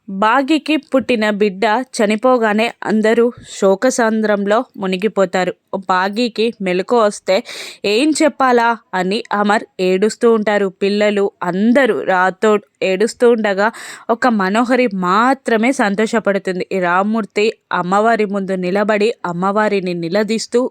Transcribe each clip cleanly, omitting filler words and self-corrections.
భాగ్యకి పుట్టిన బిడ్డ చనిపోగానే అందరూ శోకసంద్రంలో మునిగిపోతారు. భాగ్యకి మెలకువ వస్తే ఏం చెప్పాలా అని అమర్ ఏడుస్తూ ఉంటారు. పిల్లలు అందరూ రాతో ఏడుస్తూ ఉండగా ఒక మనోహరి మాత్రమే సంతోషపడుతుంది. ఈ రామ్మూర్తి అమ్మవారి ముందు నిలబడి అమ్మవారిని నిలదీస్తూ,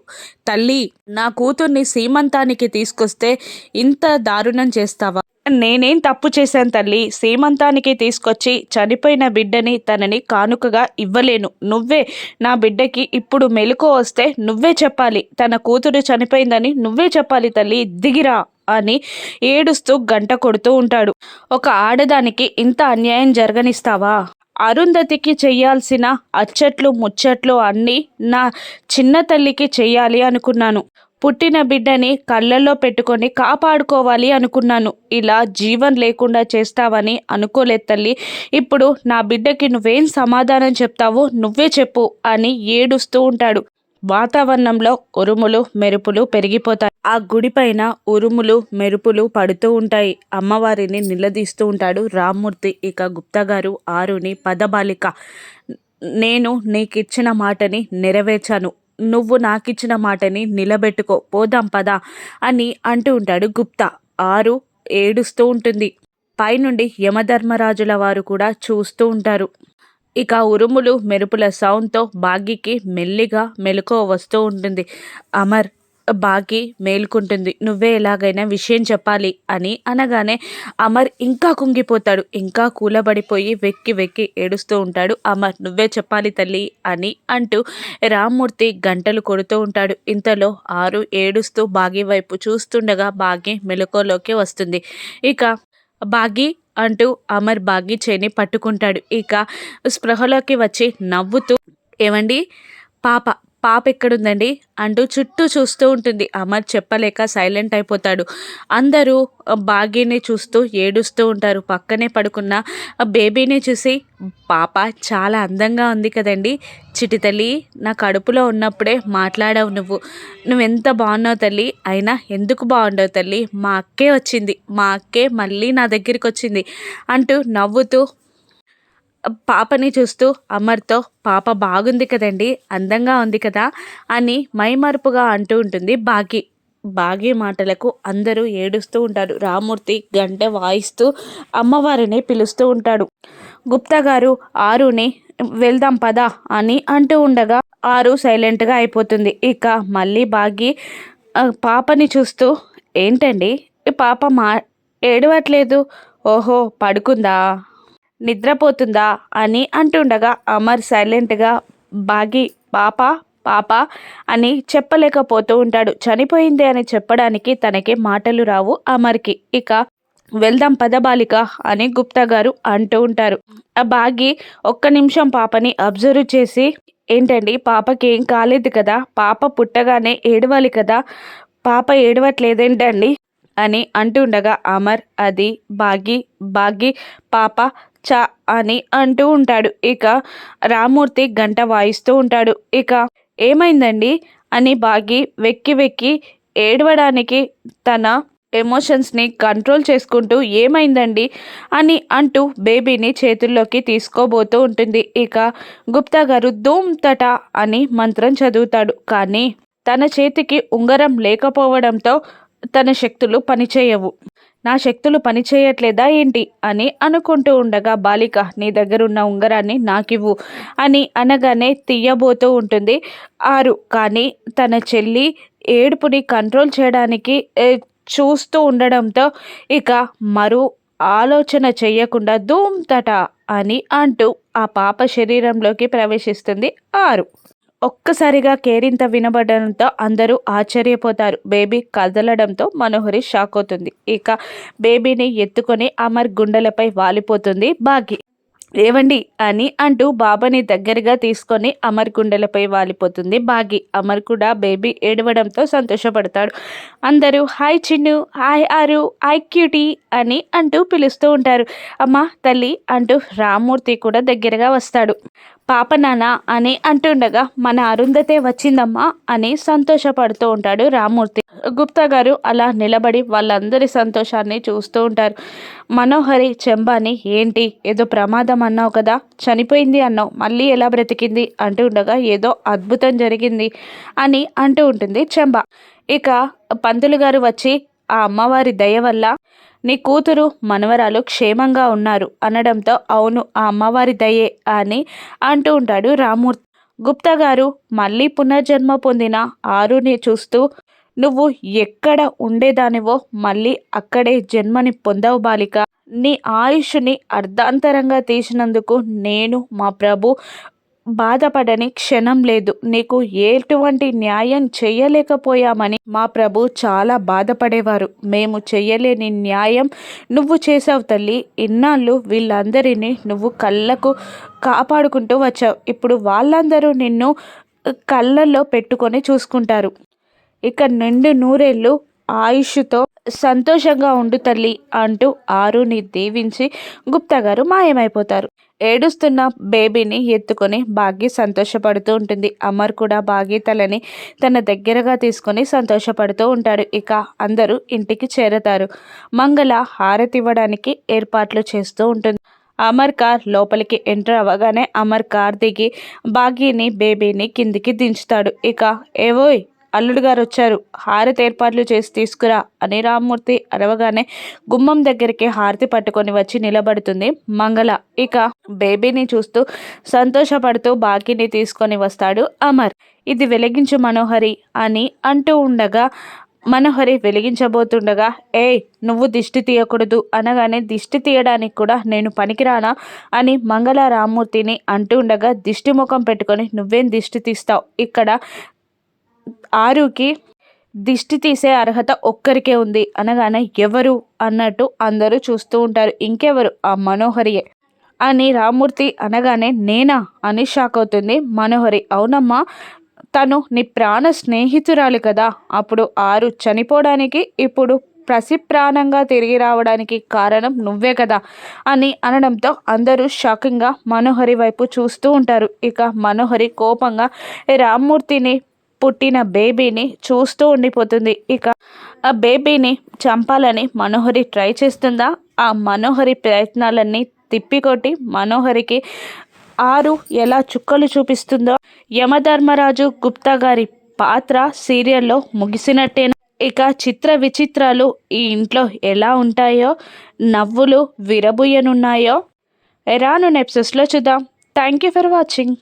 తల్లి, నా కూతుర్ని సీమంతానికి తీసుకొస్తే ఇంత దారుణం చేస్తావా? నేనేం తప్పు చేశాను తల్లి? సీమంతానికి తీసుకొచ్చి చనిపోయిన బిడ్డని తనని కానుకగా ఇవ్వలేను. నువ్వే నా బిడ్డకి ఇప్పుడు మెలకువ వస్తే నువ్వే చెప్పాలి. తన కూతురు చనిపోయిందని నువ్వే చెప్పాలి తల్లి, దిగిరా అని ఏడుస్తూ గంట కొడుతూ ఉంటాడు. ఒక ఆడదానికి ఇంత అన్యాయం జరగనిస్తావా? అరుంధతికి చెయ్యాల్సిన అచ్చట్లు ముచ్చట్లు అన్నీ నా చిన్న తల్లికి చెయ్యాలి అనుకున్నాను. పుట్టిన బిడ్డని కళ్ళల్లో పెట్టుకొని కాపాడుకోవాలి అనుకున్నాను. ఇలా జీవం లేకుండా చేస్తావని అనుకోలేదు తల్లి. ఇప్పుడు నా బిడ్డకి నువ్వేం సమాధానం చెప్తావో నువ్వే చెప్పు అని ఏడుస్తూ ఉంటాడు. వాతావరణంలో ఉరుములు మెరుపులు పెరిగిపోతాయి. ఆ గుడి పైన ఉరుములు మెరుపులు పడుతూ ఉంటాయి. అమ్మవారిని నిలదీస్తూ ఉంటాడు రామ్మూర్తి. ఇక గుప్తా గారు ఆరుని, పదబాలిక, నేను నీకిచ్చిన మాటని నెరవేర్చాను, నువ్వు నాకిచ్చిన మాటని నిలబెట్టుకో, పోదాం పదా అని అంటూ ఉంటాడు గుప్తా. ఆరు ఏడుస్తూ ఉంటుంది. పైనుండి యమధర్మరాజుల వారు కూడా చూస్తూ ఉంటారు. ఇక ఉరుములు మెరుపుల సౌండ్తో భాగ్యకి మెల్లిగా మెలకువ వస్తూ ఉంటుంది. అమర్, బాగి మేల్కుంటుంది. నువ్వే ఎలాగైనా విషయం చెప్పాలి అని అనగానే అమర్ ఇంకా కుంగిపోతాడు. ఇంకా కూలబడిపోయి వెక్కి వెక్కి ఏడుస్తూ ఉంటాడు. అమర్, నువ్వే చెప్పాలి తల్లి అని అంటూ రామ్మూర్తి గంటలు కొడుతూ ఉంటాడు. ఇంతలో ఆరు ఏడుస్తూ బాగి వైపు చూస్తుండగా బాగి మెలకువలోకి వస్తుంది. ఇక బాగి అంటూ అమర్ బాగి చేని పట్టుకుంటాడు. ఇక స్పృహలోకి వచ్చి నవ్వుతూ, ఏమండి, పాప పాప ఎక్కడుందండి అంటూ చుట్టూ చూస్తూ ఉంటుంది. అమర్ చెప్పలేక సైలెంట్ అయిపోతాడు. అందరూ బాగీని చూస్తూ ఏడుస్తూ ఉంటారు. పక్కనే పడుకున్న బేబీని చూసి, పాప చాలా అందంగా ఉంది కదండి, చిటి తల్లి, నా కడుపులో ఉన్నప్పుడే మాట్లాడావు, నువ్వెంత బాగున్నావు తల్లి, అయినా ఎందుకు బాగుండవు తల్లి, మా అక్కే వచ్చింది, మా అక్కే మళ్ళీ నా దగ్గరికి వచ్చింది అంటూ నవ్వుతూ పాపని చూస్తూ అమర్తో, పాప బాగుంది కదండి, అందంగా ఉంది కదా అని మైమరుపుగా అంటూ ఉంటుంది బాగి. బాగి మాటలకు అందరూ ఏడుస్తూ ఉంటారు. రామ్మూర్తి గంట వాయిస్తూ అమ్మవారిని పిలుస్తూ ఉంటాడు. గుప్తా గారు ఆరుని వెళ్దాం పదా అని అంటూ ఉండగా ఆరు సైలెంట్గా అయిపోతుంది. ఇక మళ్ళీ బాగి పాపని చూస్తూ, ఏంటండి ఈ పాప ఏడవట్లేదు, ఓహో పడుకుందా, నిద్రపోతుందా అని అంటుండగా అమర్ సైలెంట్గా బాగి పాప పాప అని చెప్పలేకపోతూ ఉంటాడు. చనిపోయింది అని చెప్పడానికి తనకి మాటలు రావు అమర్కి. ఇక వెళ్దాం పదబాలిక అని గుప్తా గారు అంటూ ఉంటారు. ఆ బాగి ఒక్క నిమిషం పాపని అబ్జర్వ్ చేసి, ఏంటండి పాపకి ఏం కాలేదు కదా, పాప పుట్టగానే ఏడవాలి కదా, పాప ఏడవట్లేదేంటండి అని అంటుండగా అమర్, అది బాగి బాగి పాప చ అని అంటూ ఉంటాడు. ఇక రామ్మూర్తి గంట వాయిస్తూ ఉంటాడు. ఇక ఏమైందండి అని బాగి వెక్కి వెక్కి ఏడవడానికి తన ఎమోషన్స్ని కంట్రోల్ చేసుకుంటూ, ఏమైందండి అని అంటూ బేబీని చేతుల్లోకి తీసుకోబోతూ ఉంటుంది. ఇక గుప్తా గారు ధూమ్ తట అని మంత్రం చదువుతాడు. కానీ తన చేతికి ఉంగరం లేకపోవడంతో తన శక్తులు పనిచేయవు. నా శక్తులు పనిచేయట్లేదా ఏంటి అని అనుకుంటూ ఉండగా బాలిక, నీ దగ్గరున్న ఉంగరాన్ని నాకివ్వు అని అనగానే తీయబోతూ ఉంటుంది ఆరు. కానీ తన చెల్లి ఏడుపుని కంట్రోల్ చేయడానికి చూస్తూ ఉండడంతో ఇక మరో ఆలోచన చెయ్యకుండా ధూమ్ తట అని అంటూ ఆ పాప శరీరంలోకి ప్రవేశిస్తుంది ఆరు. ఒక్కసారిగా కేరింత వినబడడంతో అందరూ ఆశ్చర్యపోతారు. బేబీ కదలడంతో మనోహరి షాక్ అవుతుంది. ఇక బేబీని ఎత్తుకొని అమర్ గుండెలపై వాలిపోతుంది బాగి. ఏవండి అని అంటూ బాబాని దగ్గరగా తీసుకొని అమర్ గుండెలపై వాలిపోతుంది బాగి. అమర్ కూడా బేబీ ఏడవడంతో సంతోషపడతాడు. అందరూ హాయ్ చిన్ను, హాయ్ ఆరు, హాయ్ క్యూటీ అని అంటూ పిలుస్తూ ఉంటారు. అమ్మ తల్లి అంటూ రామ్మూర్తి కూడా దగ్గరగా వస్తాడు. పాప నాన్న అని అంటుండగా మన అరుంధతే వచ్చిందమ్మా అని సంతోషపడుతూ ఉంటాడు రామ్మూర్తి. గుప్తా గారు అలా నిలబడి వాళ్ళందరి సంతోషాన్ని చూస్తూ ఉంటారు. మనోహరి చెంబాని, ఏంటి ఏదో ప్రమాదం అన్నావు కదా, చనిపోయింది అన్నావు, మళ్ళీ ఎలా బ్రతికింది అంటూ ఉండగా ఏదో అద్భుతం జరిగింది అని అంటూ ఉంటుంది చెంబ. ఇక పంతులు గారు వచ్చి ఆ అమ్మవారి దయ వల్ల నీ కూతురు మనవరాలు క్షేమంగా ఉన్నారు అనడంతో అవును ఆ అమ్మవారి దయే అని అంటూ ఉంటాడు రామూర్తి. గుప్తా గారు మళ్ళీ పునర్జన్మ పొందిన ఆరుని చూస్తూ నువ్వు ఎక్కడ ఉండేదానివో మళ్ళీ అక్కడే జన్మని పొందవు బాలిక. నీ ఆయుష్ని అర్ధాంతరంగా తీసినందుకు నేను మా ప్రభు బాధపడని క్షణం లేదు. నీకు ఎటువంటి న్యాయం చెయ్యలేకపోయామని మా ప్రభు చాలా బాధపడేవారు. మేము చెయ్యలేని న్యాయం నువ్వు చేసావు తల్లి. ఇన్నాళ్ళు వీళ్ళందరినీ నువ్వు కళ్ళకు కాపాడుకుంటూ వచ్చావు. ఇప్పుడు వాళ్ళందరూ నిన్ను కళ్ళల్లో పెట్టుకొని చూసుకుంటారు. ఇక నిండు నూరేళ్ళు ఆయుష్తో సంతోషంగా ఉండు తల్లి అంటూ ఆరుని దీవించి గుప్తా గారు మాయమైపోతారు. ఏడుస్తున్న బేబీని ఎత్తుకొని భాగ్య సంతోషపడుతూ ఉంటుంది. అమర్ కూడా భాగ్య తలని తన దగ్గరగా తీసుకొని సంతోషపడుతూ ఉంటాడు. ఇక అందరూ ఇంటికి చేరతారు. మంగళ హారతి ఇవ్వడానికి ఏర్పాట్లు చేస్తూ ఉంటుంది. అమర్ కార్ లోపలికి ఎంటర్ అవ్వగానే అమర్ కార్ దిగి భాగ్యని బేబీని కిందికి దించుతాడు. ఇక ఏవోయ్ అల్లుడు గారు వచ్చారు, హారతి ఏర్పాట్లు చేసి తీసుకురా అని రామ్మూర్తి అరవగానే గుమ్మం దగ్గరికి హారతి పట్టుకొని వచ్చి నిలబడుతుంది మంగళ. ఇక బేబీని చూస్తూ సంతోషపడుతూ బాకీని తీసుకొని వస్తాడు అమర్. ఇది వెలిగించు మనోహరి అని అంటూ ఉండగా మనోహరి వెలిగించబోతుండగా నువ్వు దిష్టి తీయకూడదు అనగానే దిష్టి తీయడానికి కూడా నేను పనికిరానా అని మంగళ రామ్మూర్తిని అంటూ ఉండగా దిష్టి ముఖం పెట్టుకొని నువ్వేం దిష్టి తీస్తావు, ఇక్కడ ఆరుకి దిష్టి తీసే అర్హత ఒక్కరికే ఉంది అనగానే ఎవరు అన్నట్టు అందరూ చూస్తూ ఉంటారు. ఇంకెవరు ఆ మనోహరియే అని రామ్మూర్తి అనగానే నేనా అని షాక్ అవుతుంది మనోహరి. అవునమ్మా, తను నీ ప్రాణ స్నేహితురాలు కదా, అప్పుడు ఆరు చనిపోవడానికి ఇప్పుడు ప్రాణంగా తిరిగి రావడానికి కారణం నువ్వే కదా అని అనడంతో అందరూ షాకింగ్గా మనోహరి వైపు చూస్తూ ఉంటారు. ఇక మనోహరి కోపంగా రామ్మూర్తిని పుట్టిన బేబీని చూస్తూ ఉండిపోతుంది. ఇక ఆ బేబీని చంపాలని మనోహరి ట్రై చేస్తుందా? ఆ మనోహరి ప్రయత్నాలన్నీ తిప్పికొట్టి మనోహరికి ఆరు ఎలా చుక్కలు చూపిస్తుందో యమధర్మరాజు గుప్తా గారి పాత్ర సీరియల్లో ముగిసినట్టేనా? ఇక చిత్ర విచిత్రాలు ఈ ఇంట్లో ఎలా ఉంటాయో, నవ్వులు విరబుయ్యనున్నాయో రాను ఎపిసోడ్స్లో చూద్దాం. Thank you for watching.